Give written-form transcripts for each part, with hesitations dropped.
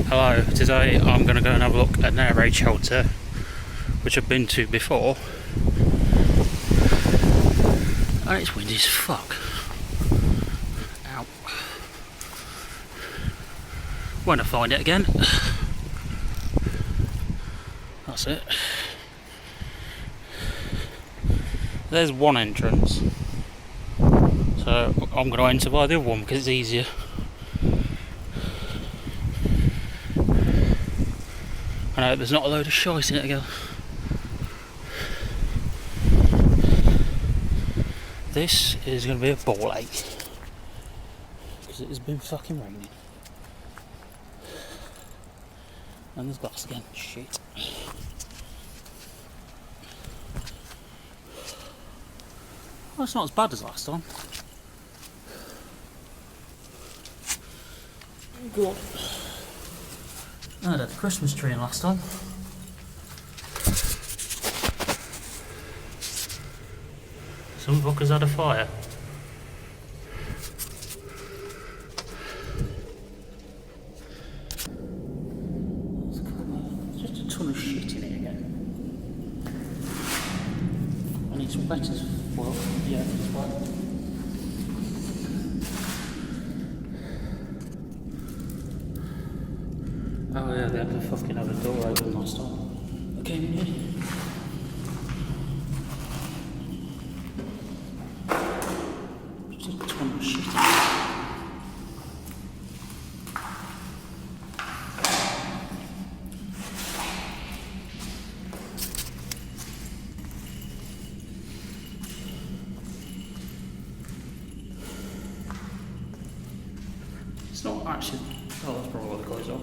Hello, today I'm going to go and have a look at an air raid shelter which I've been to before, and it's windy as fuck. Ow. When I find it again. That's it. There's one entrance, so I'm going to enter by the other one because it's easier. I know there's not a load of shite in it again. This is going to be a ball ache because it has been fucking raining. And there's glass again. Shit. Well, it's not as bad as last time. Go on. I had a Christmas tree in last time. Some fuckers had a fire. There's just a ton of shit in it again. I need some better. Well, yeah, it's fine. Oh yeah, they had to fucking have a door open last time. I came in here. Just a ton of shit. It's not actually. Oh, that's probably what the clothes are.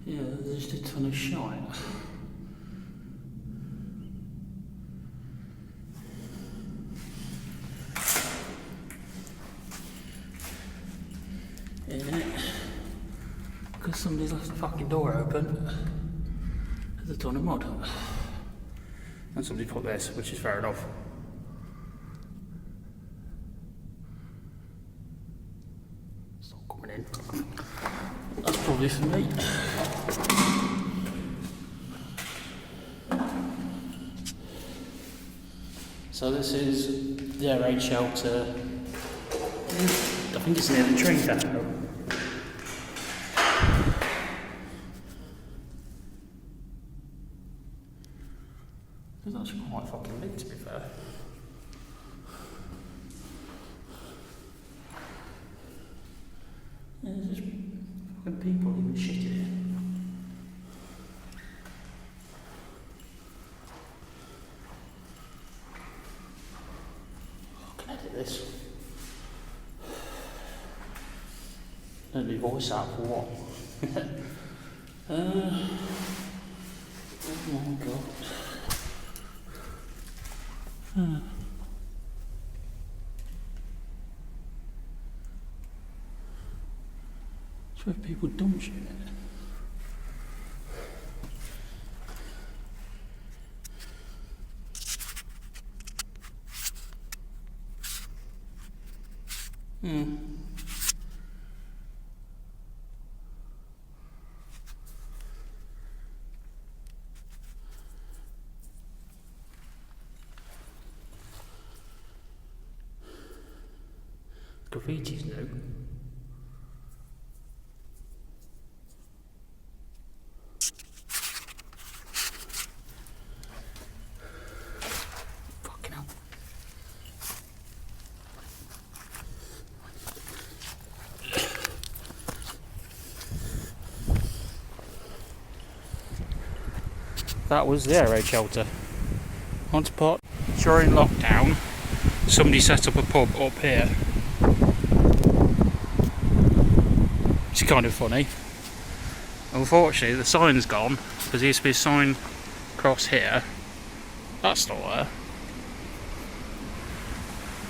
Yeah, there's just a ton of shite. Yeah, because somebody's left the fucking door open. There's a ton of mud. And somebody put this, which is fair enough. In. That's probably for me. So this is the air raid shelter. I think it's near the train depot. It's actually quite fucking big, to be fair. Yeah, there's just fucking people leaving shit in here. I can edit this. Don't do voice out for what? Oh my god. Where people dump shit in it. Graffiti's new. That was the air raid shelter. On spot. During lockdown, somebody set up a pub up here. It's kind of funny. Unfortunately, the sign's gone because there used to be a sign across here. That's not there.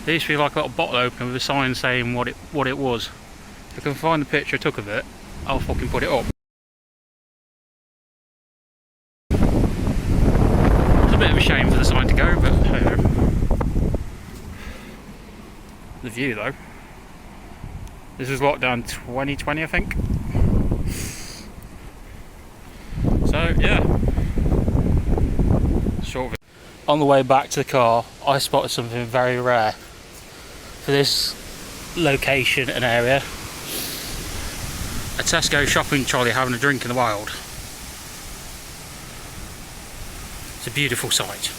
There used to be like a little bottle opener with a sign saying what it was. If I can find the picture I took of it, I'll fucking put it up. The view though. This was lockdown 2020, I think. So yeah. Short video. On the way back to the car, I spotted something very rare for this location and area. A Tesco shopping trolley having a drink in the wild. It's a beautiful sight.